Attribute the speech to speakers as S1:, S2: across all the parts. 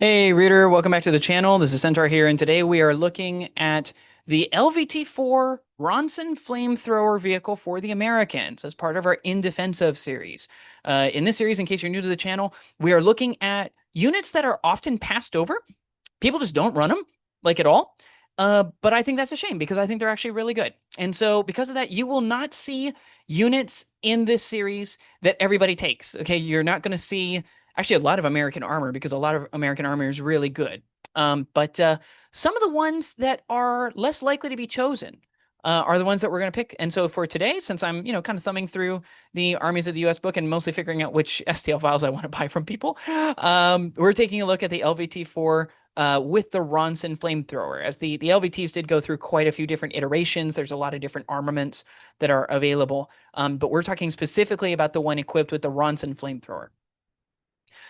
S1: Hey reader, welcome back to the channel. This is Centaur here, and today we are looking at the LVT-4 Ronson Flamethrower vehicle for the Americans as part of our In Defensive series. In this series, in case you're new to the channel, we are looking at units that are often passed over. People just don't run them, like at all. But I think that's a shame because I think they're actually really good. And so because of that, you will not see units in this series that everybody takes. Okay, you're not going to see actually a lot of American armor because a lot of American armor is really good. But some of the ones that are less likely to be chosen are the ones that we're going to pick. And so for today, since I'm, kind of thumbing through the Armies of the US book and mostly figuring out which STL files I want to buy from people, we're taking a look at the LVT-4 with the Ronson Flamethrower. As the LVTs did go through quite a few different iterations, there's a lot of different armaments that are available. But we're talking specifically about the one equipped with the Ronson Flamethrower.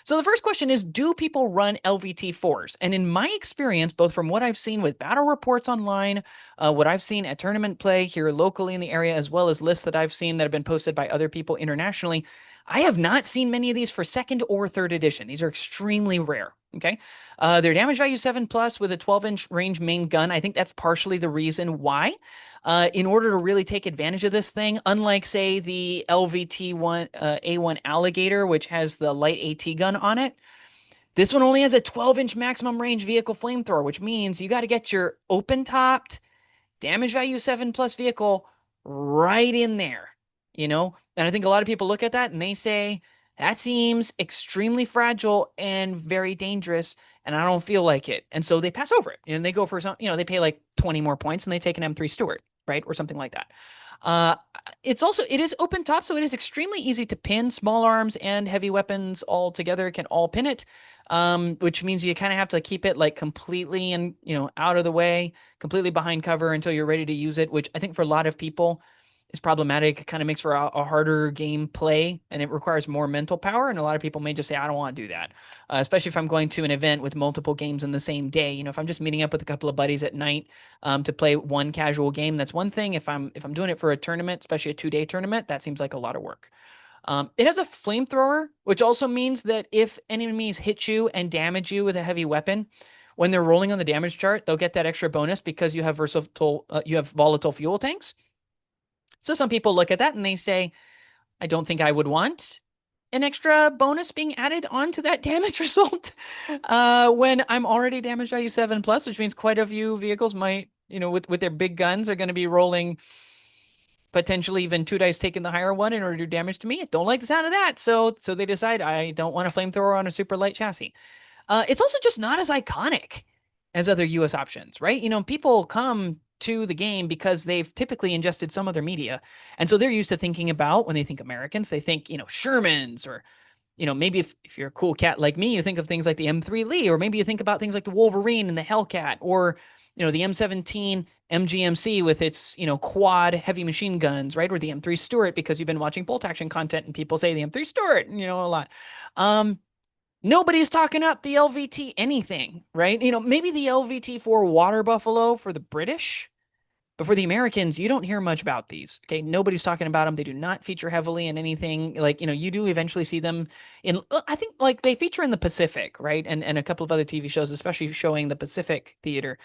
S1: So the first question is, do people run LVT-4s? And in my experience, both from what I've seen with battle reports online, what I've seen at tournament play here locally in the area, as well as lists that I've seen that have been posted by other people internationally, I have not seen many of these for second or third edition. These are extremely rare. Okay. Their damage value 7+ with a 12-inch range main gun. I think that's partially the reason why. In order to really take advantage of this thing, unlike, say, the LVT-1 A1 Alligator, which has the light AT gun on it, this one only has a 12-inch maximum range vehicle flamethrower, which means you got to get your open-topped, damage value 7+ vehicle right in there, And I think a lot of people look at that and they say, that seems extremely fragile and very dangerous, and I don't feel like it. And so they pass over it, and they go for some, they pay like 20 more points and they take an M3 Stewart, right? Or something like that. It is open top, so it is extremely easy to pin. Small arms and heavy weapons all together can all pin it, which means you kind of have to keep it like completely and, out of the way, completely behind cover until you're ready to use it, which I think for a lot of people is problematic. It kind of makes for a harder game play, and it requires more mental power. And a lot of people may just say, I don't want to do that, especially if I'm going to an event with multiple games in the same day. If I'm just meeting up with a couple of buddies at night to play one casual game, that's one thing. If I'm doing it for a tournament, especially a 2-day tournament, that seems like a lot of work. It has a flamethrower, which also means that if enemies hit you and damage you with a heavy weapon, when they're rolling on the damage chart, they'll get that extra bonus because you have volatile fuel tanks. So some people look at that and they say, I don't think I would want an extra bonus being added onto that damage result when I'm already damage value 7+, which means quite a few vehicles might, with their big guns are going to be rolling potentially even 2 dice taking the higher one in order to do damage to me. I don't like the sound of that. So they decide I don't want a flamethrower on a super light chassis. It's also just not as iconic as other US options, right? People come to the game because they've typically ingested some other media. And so they're used to thinking about, when they think Americans, they think, Shermans, or, maybe if you're a cool cat like me, you think of things like the M3 Lee, or maybe you think about things like the Wolverine and the Hellcat, or, the M17 MGMC with its, quad heavy machine guns, right? Or the M3 Stewart, because you've been watching bolt action content and people say the M3 Stewart, a lot. Nobody's talking up the LVT anything, right? Maybe the LVT-4 Water Buffalo for the British, but for the Americans, you don't hear much about these. Okay, nobody's talking about them. They do not feature heavily in anything. Like, you do eventually see them in, I think, like, they feature in the Pacific, right? And a couple of other TV shows, especially showing the Pacific theater.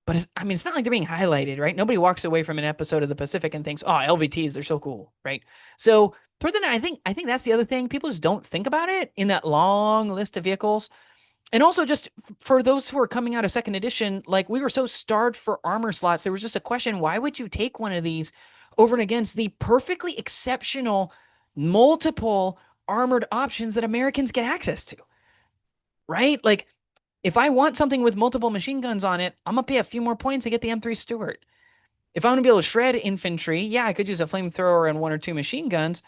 S1: But it's not like they're being highlighted, right? Nobody walks away from an episode of the Pacific and thinks, oh, LVTs, they're so cool, right? So further than that, I think that's the other thing. People just don't think about it in that long list of vehicles. And also, just for those who are coming out of second edition, like, we were so starved for armor slots, there was just a question, why would you take one of these over and against the perfectly exceptional multiple armored options that Americans get access to, right? Like, if I want something with multiple machine guns on it, I'm going to pay a few more points to get the M3 Stewart. If I want to be able to shred infantry, yeah, I could use a flamethrower and 1 or 2 machine guns,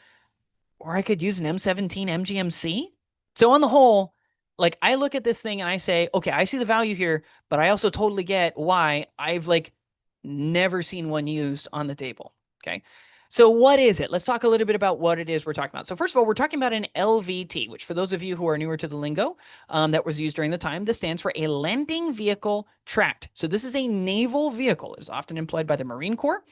S1: or I could use an M17 MGMC. So on the whole, like, I look at this thing and I say, okay, I see the value here, but I also totally get why I've, like, never seen one used on the table. Okay. So what is it? Let's talk a little bit about what it is we're talking about. So first of all, we're talking about an LVT, which for those of you who are newer to the lingo, that was used during the time, this stands for a landing vehicle tracked. So this is a naval vehicle. It is often employed by the Marine Corps,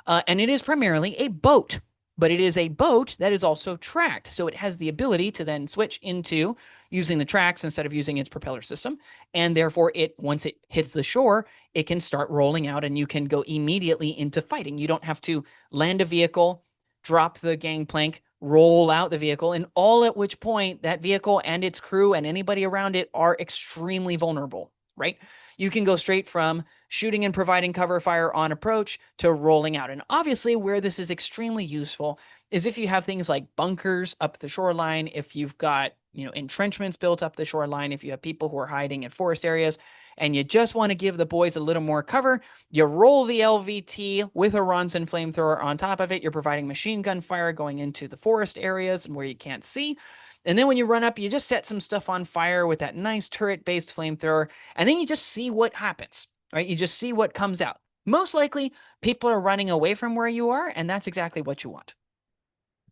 S1: and it is primarily a boat. but it is a boat that is also tracked. So it has the ability to then switch into using the tracks instead of using its propeller system. And therefore, once it hits the shore, it can start rolling out and you can go immediately into fighting. You don't have to land a vehicle, drop the gangplank, roll out the vehicle, and all at which point that vehicle and its crew and anybody around it are extremely vulnerable, right? You can go straight from shooting and providing cover fire on approach to rolling out. And obviously, where this is extremely useful is if you have things like bunkers up the shoreline, if you've got, entrenchments built up the shoreline, if you have people who are hiding in forest areas, and you just want to give the boys a little more cover, you roll the LVT with a Ronson flamethrower on top of it. You're providing machine gun fire going into the forest areas where you can't see. And then when you run up, you just set some stuff on fire with that nice turret-based flamethrower, and then you just see what happens, right? You just see what comes out. Most likely, people are running away from where you are, and that's exactly what you want.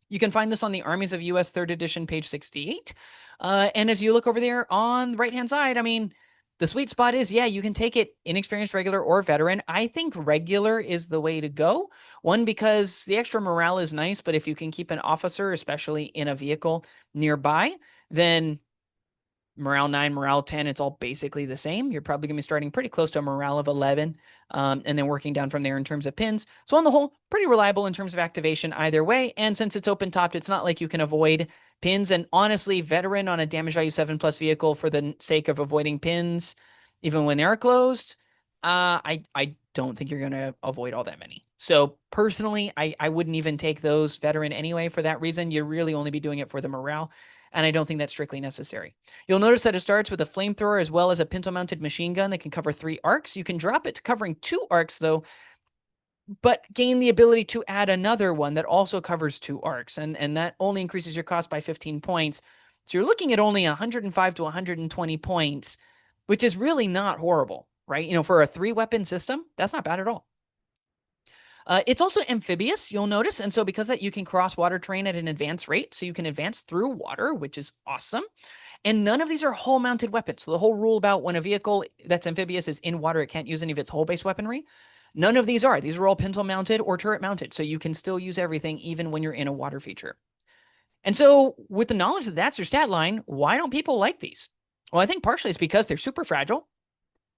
S1: You can find this on the Armies of US 3rd edition, page 68. And as you look over there on the right-hand side, I mean, the sweet spot is, yeah, you can take it inexperienced, regular, or veteran. I think regular is the way to go. One, because the extra morale is nice, but if you can keep an officer, especially in a vehicle nearby, then morale 9, morale 10, it's all basically the same. You're probably going to be starting pretty close to a morale of 11, and then working down from there in terms of pins. So on the whole, pretty reliable in terms of activation either way. And since it's open-topped, it's not like you can avoid pins. And honestly, veteran on a damage value 7+ vehicle for the sake of avoiding pins, even when they're closed, I don't think you're going to avoid all that many. So personally, I wouldn't even take those veteran anyway for that reason. You'd really only be doing it for the morale, and I don't think that's strictly necessary. You'll notice that it starts with a flamethrower as well as a pintle-mounted machine gun that can cover 3 arcs. You can drop it to covering 2 arcs, though, but gain the ability to add another one that also covers 2 arcs, and that only increases your cost by 15 points. So you're looking at only 105 to 120 points, which is really not horrible, right? For a 3-weapon system, that's not bad at all. It's also amphibious, you'll notice, and so because of that, you can cross water terrain at an advanced rate, so you can advance through water, which is awesome. And none of these are hull-mounted weapons. So the whole rule about when a vehicle that's amphibious is in water, it can't use any of its hull-based weaponry. None of these are. These are all pintle-mounted or turret-mounted, so you can still use everything even when you're in a water feature. And so with the knowledge that that's your stat line, why don't people like these? Well, I think partially it's because they're super fragile,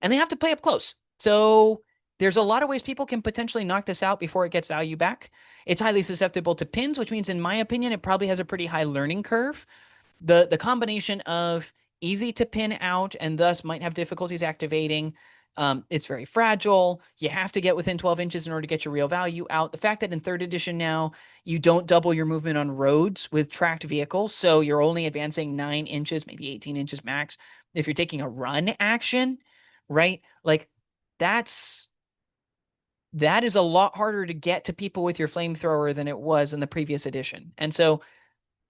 S1: and they have to play up close. So there's a lot of ways people can potentially knock this out before it gets value back. It's highly susceptible to pins, which means, in my opinion, it probably has a pretty high learning curve. The combination of easy to pin out and thus might have difficulties activating. It's very fragile. You have to get within 12 inches in order to get your real value out. The fact that in 3rd edition now, you don't double your movement on roads with tracked vehicles, so you're only advancing 9 inches, maybe 18 inches max. If you're taking a run action, right? Like, that is a lot harder to get to people with your flamethrower than it was in the previous edition. And so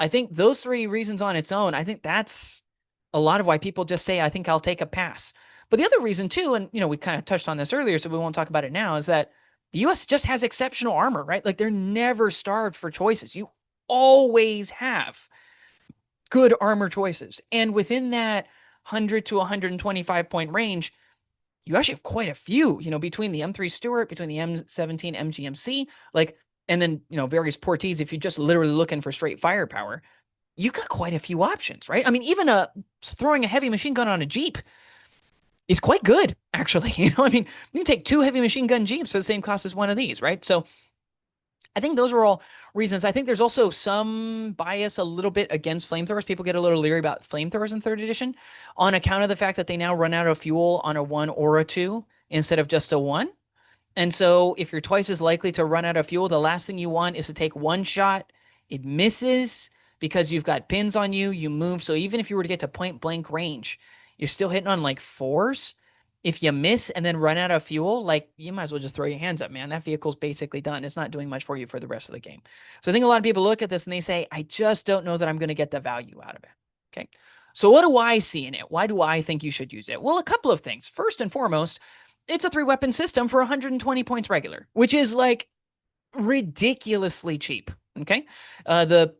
S1: I think those 3 reasons on its own, I think that's a lot of why people just say, I think I'll take a pass. But the other reason too, and we kind of touched on this earlier, so we won't talk about it now, is that the US just has exceptional armor, right? Like, they're never starved for choices. You always have good armor choices. And within that 100 to 125 point range, you actually have quite a few, between the M3 Stuart, between the M17 MGMC, and then, various portees. If you're just literally looking for straight firepower, you got quite a few options, right? I mean, even throwing a heavy machine gun on a Jeep is quite good, actually. I mean, you can take 2 heavy machine gun Jeeps for the same cost as one of these, right? So I think those are all reasons. I think there's also some bias a little bit against flamethrowers. People get a little leery about flamethrowers in 3rd edition on account of the fact that they now run out of fuel on a 1 or a 2 instead of just a 1. And so if you're twice as likely to run out of fuel, the last thing you want is to take 1 shot. It misses because you've got pins on you. You move. So even if you were to get to point blank range, you're still hitting on 4s. If you miss and then run out of fuel, you might as well just throw your hands up, man. That vehicle's basically done. It's not doing much for you for the rest of the game. So I think a lot of people look at this and they say, I just don't know that I'm going to get the value out of it. Okay. So what do I see in it? Why do I think you should use it? Well, a couple of things. First and foremost, it's a 3-weapon system for 120 points regular, which is ridiculously cheap. Okay. The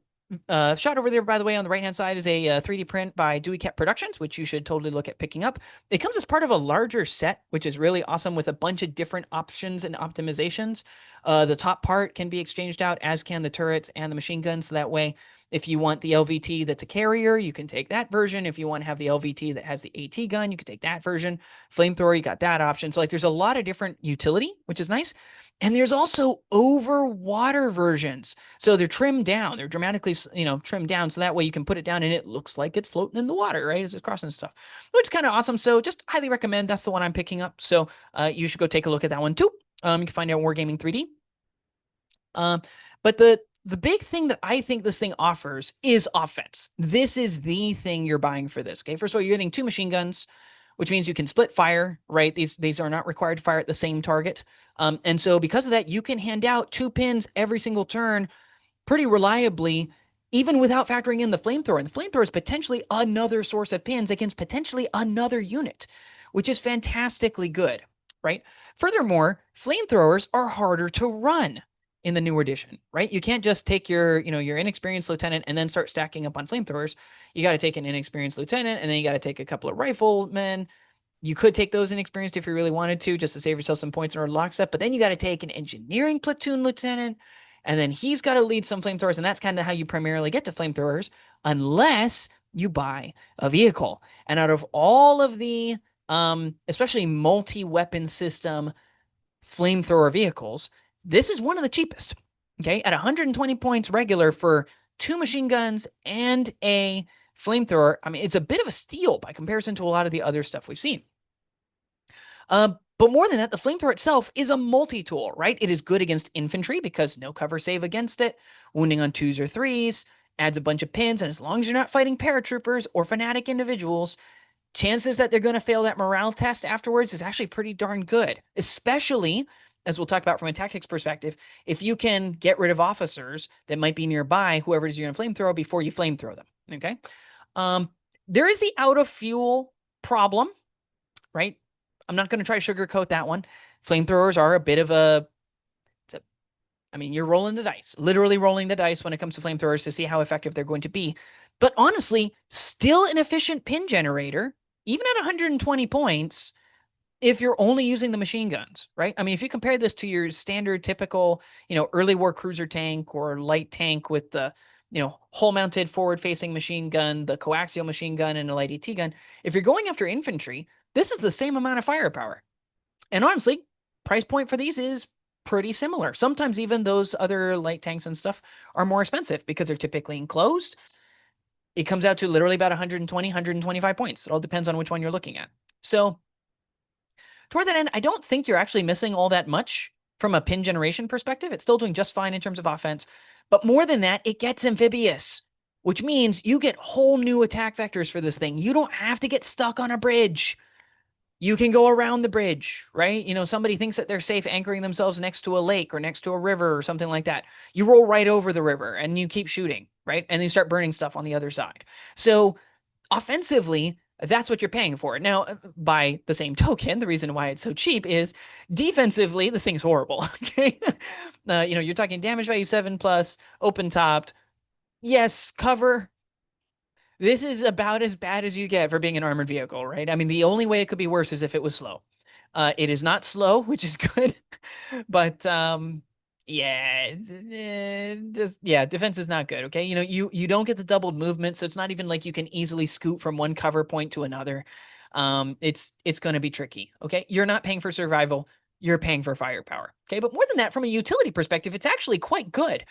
S1: shot over there, by the way, on the right-hand side is a 3D print by Dewey Cat Productions, which you should totally look at picking up. It comes as part of a larger set, which is really awesome with a bunch of different options and optimizations. The top part can be exchanged out, as can the turrets and the machine guns. So that way, if you want the LVT that's a carrier, you can take that version. If you want to have the LVT that has the AT gun, you can take that version. Flamethrower, you got that option. So like there's a lot of different utility, which is nice. And there's also over water versions. So they're trimmed down. They're dramatically, trimmed down. So that way you can put it down and it looks like it's floating in the water, right? As it's crossing stuff, which is kind of awesome. So just highly recommend. That's the one I'm picking up. So you should go take a look at that one too. You can find out Wargaming 3D. But the big thing that I think this thing offers is offense. This is the thing you're buying for this. Okay, first of all, you're getting 2 machine guns, which means you can split fire, right? These are not required to fire at the same target. And so because of that, you can hand out 2 pins every single turn pretty reliably, even without factoring in the flamethrower. And the flamethrower is potentially another source of pins against potentially another unit, which is fantastically good, right? Furthermore, flamethrowers are harder to run in the new edition, right? You can't just take your inexperienced lieutenant and then start stacking up on flamethrowers. You got to take an inexperienced lieutenant, and then you got to take a couple of riflemen. You could take those inexperienced if you really wanted to, just to save yourself some points in order to lockstep. But then you got to take an engineering platoon lieutenant, and then he's got to lead some flamethrowers, and that's kind of how you primarily get to flamethrowers, unless you buy a vehicle. And out of all of the, especially multi-weapon system flamethrower vehicles, this is one of the cheapest. Okay, at 120 points regular for 2 machine guns and a flamethrower. I mean, it's a bit of a steal by comparison to a lot of the other stuff we've seen. But more than that, the flamethrower itself is a multi-tool, right? It is good against infantry because no cover save against it, wounding on 2s or 3s, adds a bunch of pins, and as long as you're not fighting paratroopers or fanatic individuals, chances that they're going to fail that morale test afterwards is actually pretty darn good, especially, as we'll talk about from a tactics perspective, if you can get rid of officers that might be nearby, whoever it is you're going to flamethrow, before you flamethrow them, okay? There is the out of fuel problem, right? I'm not going to try to sugarcoat that one. Flamethrowers are a bit of you're rolling the dice, literally rolling the dice when it comes to flamethrowers to see how effective they're going to be. But honestly, still an efficient pin generator, even at 120 points, if you're only using the machine guns, right? I mean, if you compare this to your standard typical, early war cruiser tank or light tank with the, hull-mounted forward-facing machine gun, the coaxial machine gun, and a light AT gun, if you're going after infantry, this is the same amount of firepower. And honestly, price point for these is pretty similar. Sometimes even those other light tanks and stuff are more expensive because they're typically enclosed. It comes out to literally about 120, 125 points. It all depends on which one you're looking at. So toward that end, I don't think you're actually missing all that much from a pin generation perspective. It's still doing just fine in terms of offense. But more than that, it gets amphibious, which means you get whole new attack vectors for this thing. You don't have to get stuck on a bridge. You can go around the bridge, right? Somebody thinks that they're safe anchoring themselves next to a lake or next to a river or something like that. You roll right over the river and you keep shooting, right? And then you start burning stuff on the other side. So offensively, that's what you're paying for. Now, by the same token, the reason why it's so cheap is defensively, this thing's horrible. Okay, you're talking damage value 7+, open topped. Yes, cover. This is about as bad as you get for being an armored vehicle, right? I mean, the only way it could be worse is if it was slow. It is not slow, which is good, but defense is not good. Okay, you don't get the doubled movement, so it's not even like you can easily scoot from one cover point to another. It's going to be tricky. Okay, you're not paying for survival. You're paying for firepower. Okay, but more than that, from a utility perspective, it's actually quite good.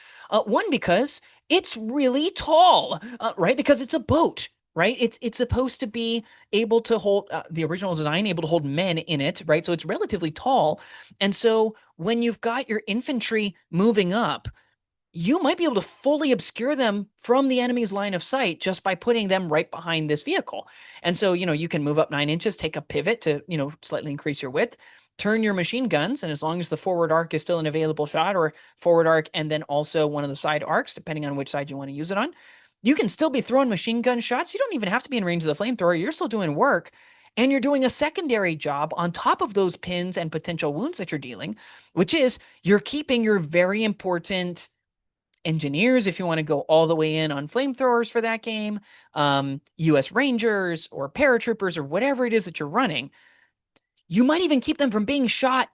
S1: One, because it's really tall, right? Because it's a boat, right? It's supposed to be able to hold the original design, able to hold men in it, right? So it's relatively tall, and so when you've got your infantry moving up, you might be able to fully obscure them from the enemy's line of sight just by putting them right behind this vehicle. And so, you can move up 9 inches, take a pivot to, slightly increase your width, turn your machine guns, and as long as the forward arc is still an available shot, or forward arc and then also one of the side arcs, depending on which side you want to use it on, you can still be throwing machine gun shots. You don't even have to be in range of the flamethrower. You're still doing work, and you're doing a secondary job on top of those pins and potential wounds that you're dealing, which is you're keeping your very important engineers, if you want to go all the way in on flamethrowers for that game, US Rangers or paratroopers or whatever it is that you're running, you might even keep them from being shot,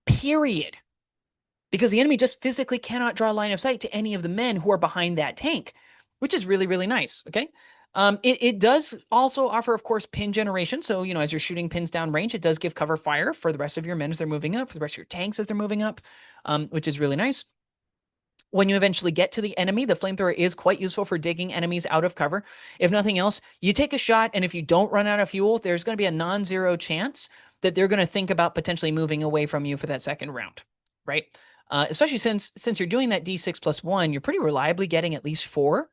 S1: period. Because the enemy just physically cannot draw line of sight to any of the men who are behind that tank, which is really, really nice, okay? It does also offer, of course, pin generation. So, as you're shooting pins down range, it does give cover fire for the rest of your men as they're moving up, for the rest of your tanks as they're moving up, which is really nice. When you eventually get to the enemy, the flamethrower is quite useful for digging enemies out of cover. If nothing else, you take a shot, and if you don't run out of fuel, there's going to be a non-zero chance that they're going to think about potentially moving away from you for that second round, right? Especially since you're doing that D6 plus 1, you're pretty reliably getting at least 4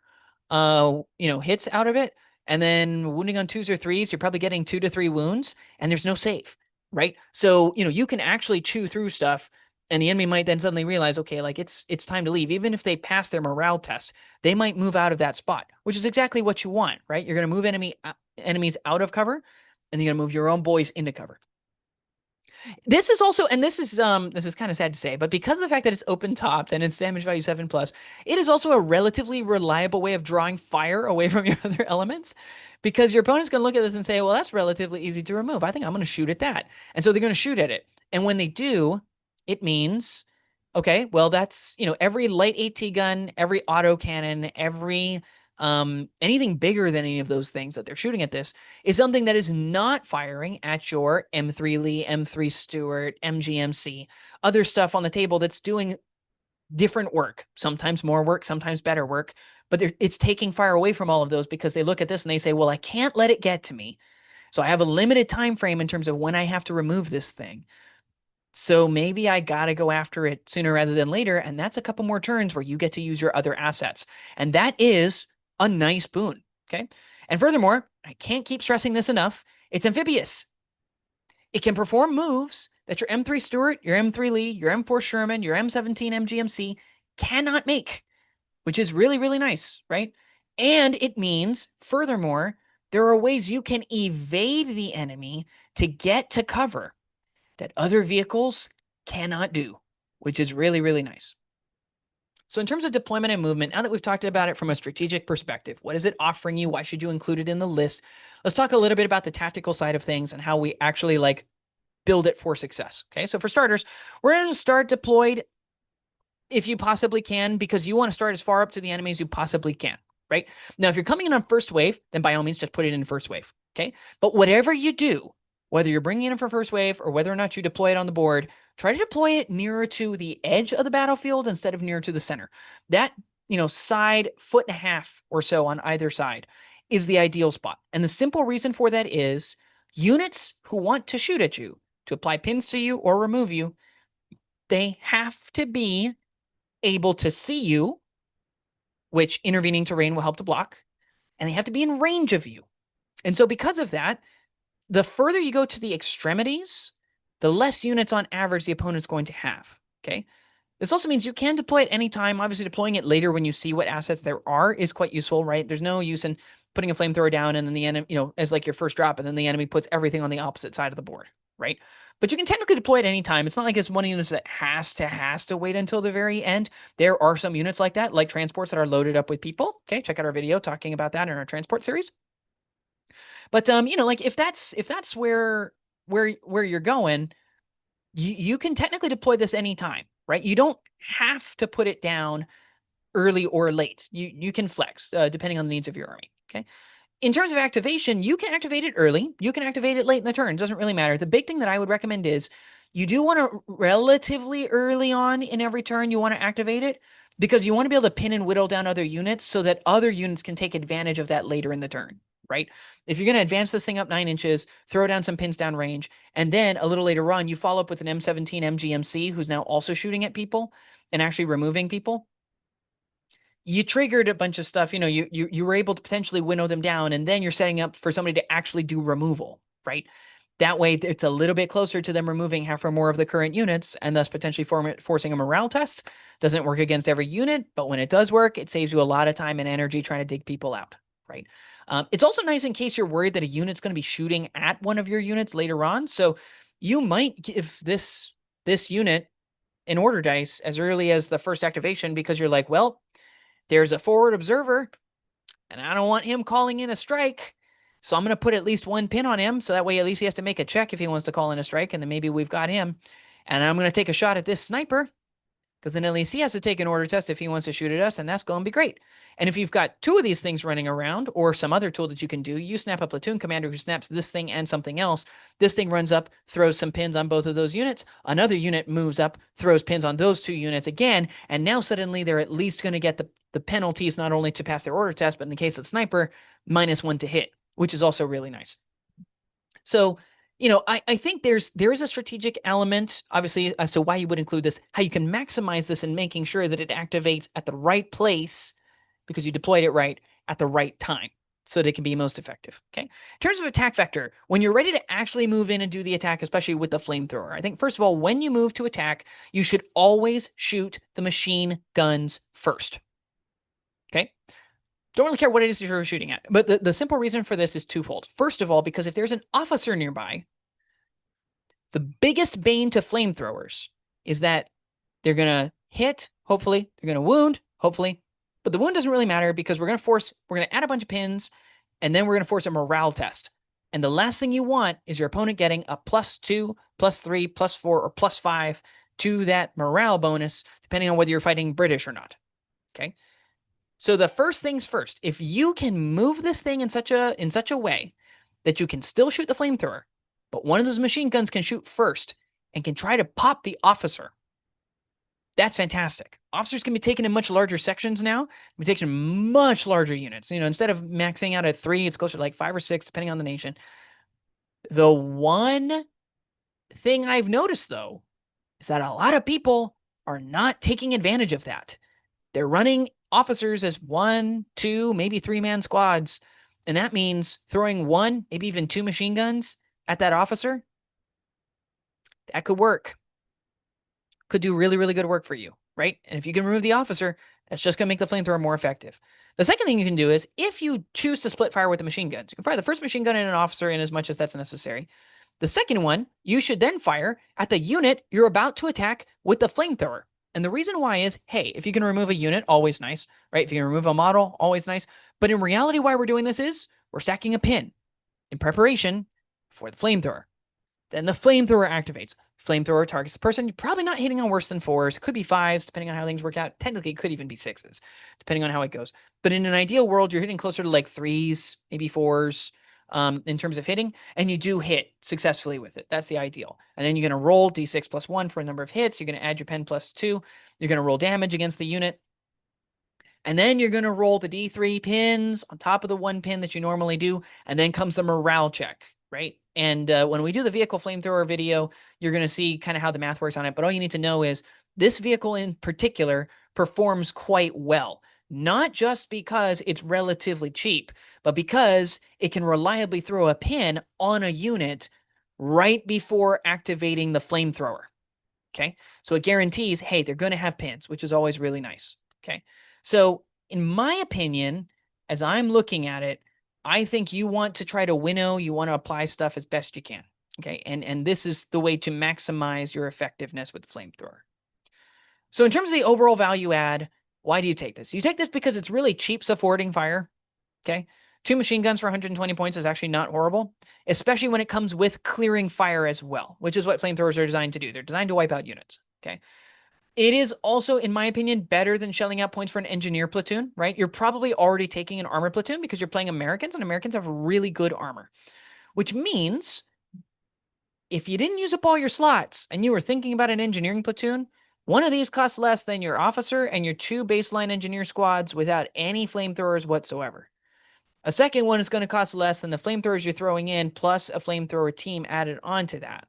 S1: hits out of it. And then wounding on 2s or 3s, you're probably getting 2 to 3 wounds, and there's no save, right? So, you can actually chew through stuff, and the enemy might then suddenly realize, okay, like it's time to leave. Even if they pass their morale test, they might move out of that spot, which is exactly what you want, right? You're going to move enemies out of cover, and you're going to move your own boys into cover. This is also, and this is kind of sad to say, but because of the fact that it's open topped and it's damage value 7+, it is also a relatively reliable way of drawing fire away from your other elements, because your opponent's going to look at this and say, well, that's relatively easy to remove. I think I'm going to shoot at that. And so they're going to shoot at it. And when they do, it means, okay, well, that's, every light AT gun, every autocannon, every anything bigger than any of those things that they're shooting at this is something that is not firing at your M3 Lee, M3 Stewart, MGMC, other stuff on the table that's doing different work, sometimes more work, sometimes better work, but it's taking fire away from all of those because they look at this and they say, well, I can't let it get to me. So I have a limited time frame in terms of when I have to remove this thing. So maybe I got to go after it sooner rather than later, and that's a couple more turns where you get to use your other assets. And that is a nice boon, okay? And furthermore, I can't keep stressing this enough, it's amphibious. It can perform moves that your M3 Stewart, your M3 Lee, your M4 Sherman, your M17 MGMC cannot make, which is really, really nice, right? And it means, furthermore, there are ways you can evade the enemy to get to cover that other vehicles cannot do, which is really, really nice. So in terms of deployment and movement, now that we've talked about it from a strategic perspective, what is it offering you? Why should you include it in the list? Let's talk a little bit about the tactical side of things and how we actually build it for success. Okay, so for starters, we're going to start deployed if you possibly can, because you want to start as far up to the enemy as you possibly can, right? Now, if you're coming in on first wave, then by all means, just put it in first wave, okay? But whatever you do, whether you're bringing it in for first wave or whether or not you deploy it on the board, try to deploy it nearer to the edge of the battlefield instead of nearer to the center. That, side 1.5 feet or so on either side is the ideal spot. And the simple reason for that is units who want to shoot at you, to apply pins to you or remove you, they have to be able to see you, which intervening terrain will help to block, and they have to be in range of you. And so because of that, the further you go to the extremities, the less units on average the opponent's going to have, okay? This also means you can deploy at any time. Obviously, deploying it later when you see what assets there are is quite useful, right? There's no use in putting a flamethrower down and then the enemy, as like your first drop, and then the enemy puts everything on the opposite side of the board, right? But you can technically deploy at any time. It's not like it's one unit that has to wait until the very end. There are some units like that, like transports that are loaded up with people. Okay, check out our video talking about that in our transport series. But if that's where you're going, you can technically deploy this anytime, right? You don't have to put it down early or late. You can flex depending on the needs of your army. Okay. In terms of activation, you can activate it early. You can activate it late in the turn. It doesn't really matter. The big thing that I would recommend is you do want to relatively early on in every turn, you want to activate it because you want to be able to pin and whittle down other units so that other units can take advantage of that later in the turn, right? If you're going to advance this thing up 9 inches, throw down some pins down range, and then a little later on, you follow up with an M17 MGMC who's now also shooting at people and actually removing people, you triggered a bunch of stuff. You were able to potentially winnow them down, and then you're setting up for somebody to actually do removal, right? That way, it's a little bit closer to them removing half or more of the current units, and thus potentially forcing a morale test. Doesn't work against every unit, but when it does work, it saves you a lot of time and energy trying to dig people out, right? It's also nice in case you're worried that a unit's going to be shooting at one of your units later on. So you might give this unit an order dice as early as the first activation because you're like, well, there's a forward observer, and I don't want him calling in a strike. So I'm going to put at least one pin on him, so that way at least he has to make a check if he wants to call in a strike, and then maybe we've got him. And I'm going to take a shot at this sniper, because then at least he has to take an order test if he wants to shoot at us, and that's going to be great. And if you've got two of these things running around, or some other tool that you can do, you snap a platoon commander who snaps this thing and something else. This thing runs up, throws some pins on both of those units. Another unit moves up, throws pins on those two units again, and now suddenly they're at least going to get the penalties not only to pass their order test, but in the case of sniper, -1 to hit, which is also really nice. So, I think there is a strategic element, obviously, as to why you would include this, how you can maximize this in making sure that it activates at the right place because you deployed it right at the right time so that it can be most effective. Okay. In terms of attack vector, when you're ready to actually move in and do the attack, especially with the flamethrower, I think, first of all, when you move to attack, you should always shoot the machine guns first. Okay. Don't really care what it is you're shooting at. But the simple reason for this is twofold. First of all, because if there's an officer nearby, the biggest bane to flamethrowers is that they're going to hit, hopefully. They're going to wound, hopefully. But the wound doesn't really matter because we're going to add a bunch of pins, and then we're going to force a morale test. And the last thing you want is your opponent getting a +2, +3, +4, or +5 to that morale bonus, depending on whether you're fighting British or not. Okay? So the first things first, if you can move this thing in such a way that you can still shoot the flamethrower, but one of those machine guns can shoot first and can try to pop the officer, that's fantastic. Officers can be taken in much larger sections now. Be taken in much larger units. Instead of maxing out at 3, it's closer to like 5 or 6, depending on the nation. The one thing I've noticed, though, is that a lot of people are not taking advantage of that. They're running officers as 1, 2, maybe 3-man squads. And that means throwing 1, maybe even 2 machine guns at that officer. That could work. Could do really, really good work for you, right? And if you can remove the officer, that's just going to make the flamethrower more effective. The second thing you can do is, if you choose to split fire with the machine guns, you can fire the first machine gun at an officer in as much as that's necessary. The second one, you should then fire at the unit you're about to attack with the flamethrower. And the reason why is, hey, if you can remove a unit, always nice, right? If you can remove a model, always nice. But in reality, why we're doing this is we're stacking a pin in preparation for the flamethrower. Then the flamethrower activates. Flamethrower targets the person. You're probably not hitting on worse than 4s. Could be 5s, depending on how things work out. Technically, it could even be 6s, depending on how it goes. But in an ideal world, you're hitting closer to like 3s, maybe 4s in terms of hitting, and you do hit successfully with it. That's the ideal. And then you're going to roll d6 + 1 for a number of hits. You're going to add your pen +2. You're going to roll damage against the unit. And then you're going to roll the d3 pins on top of the 1 pin that you normally do. And then comes the morale check, right? And when we do the vehicle flamethrower video, you're going to see kind of how the math works on it. But all you need to know is this vehicle in particular performs quite well. Not just because it's relatively cheap, but because it can reliably throw a pin on a unit right before activating the flamethrower. Okay? So it guarantees, hey, they're going to have pins, which is always really nice. Okay? So in my opinion, as I'm looking at it, I think you want to try to winnow, you want to apply stuff as best you can. Okay? And this is the way to maximize your effectiveness with the flamethrower. So in terms of the overall value add, why do you take this? You take this because it's really cheap supporting fire. Okay? 2 machine guns for 120 points is actually not horrible, especially when it comes with clearing fire as well, which is what flamethrowers are designed to do. They're designed to wipe out units. Okay? It is also, in my opinion, better than shelling out points for an engineer platoon, right? You're probably already taking an armor platoon because you're playing Americans, and Americans have really good armor, which means if you didn't use up all your slots and you were thinking about an engineering platoon, one of these costs less than your officer and your 2 baseline engineer squads without any flamethrowers whatsoever. A second one is going to cost less than the flamethrowers you're throwing in plus a flamethrower team added onto that.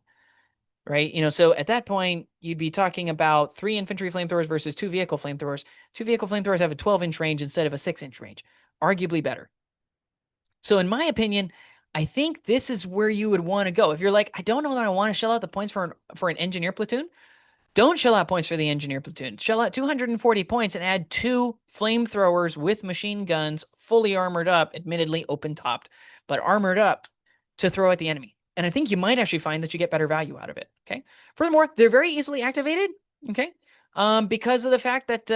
S1: Right? So at that point, you'd be talking about 3 infantry flamethrowers versus 2 vehicle flamethrowers. 2 vehicle flamethrowers have a 12-inch range instead of a 6-inch range. Arguably better. So in my opinion, I think this is where you would want to go. If you're like, I don't know that I want to shell out the points for an engineer platoon, don't shell out points for the engineer platoon. Shell out 240 points and add 2 flamethrowers with machine guns, fully armored up, admittedly open-topped, but armored up to throw at the enemy. And I think you might actually find that you get better value out of it, okay? Furthermore, they're very easily activated, okay? Because of the fact that,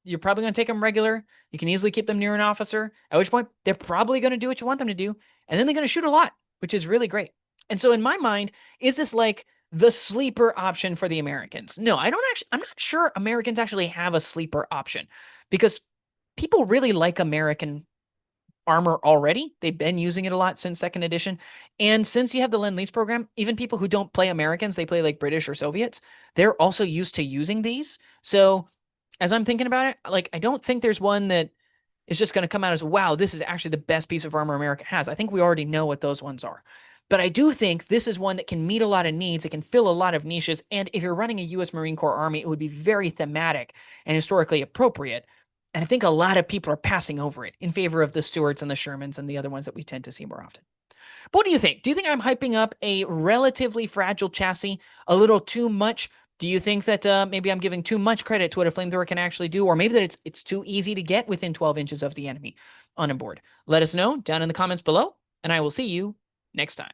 S1: you're probably going to take them regular. You can easily keep them near an officer, at which point they're probably going to do what you want them to do. And then they're going to shoot a lot, which is really great. And so in my mind, is this like the sleeper option for the Americans? No, I'm not sure Americans actually have a sleeper option because people really like American armor already. They've been using it a lot since second edition. And since you have the Lend-Lease program, even people who don't play Americans, they play like British or Soviets, they're also used to using these. So as I'm thinking about it, like, I don't think there's one that is just going to come out as, wow, this is actually the best piece of armor America has. I think we already know what those ones are. But I do think this is one that can meet a lot of needs. It can fill a lot of niches. And if you're running a U.S. Marine Corps Army, it would be very thematic and historically appropriate. And I think a lot of people are passing over it in favor of the Stuarts and the Shermans and the other ones that we tend to see more often. But what do you think? Do you think I'm hyping up a relatively fragile chassis a little too much? Do you think that maybe I'm giving too much credit to what a flamethrower can actually do, or maybe that it's too easy to get within 12 inches of the enemy on a board? Let us know down in the comments below, and I will see you next time.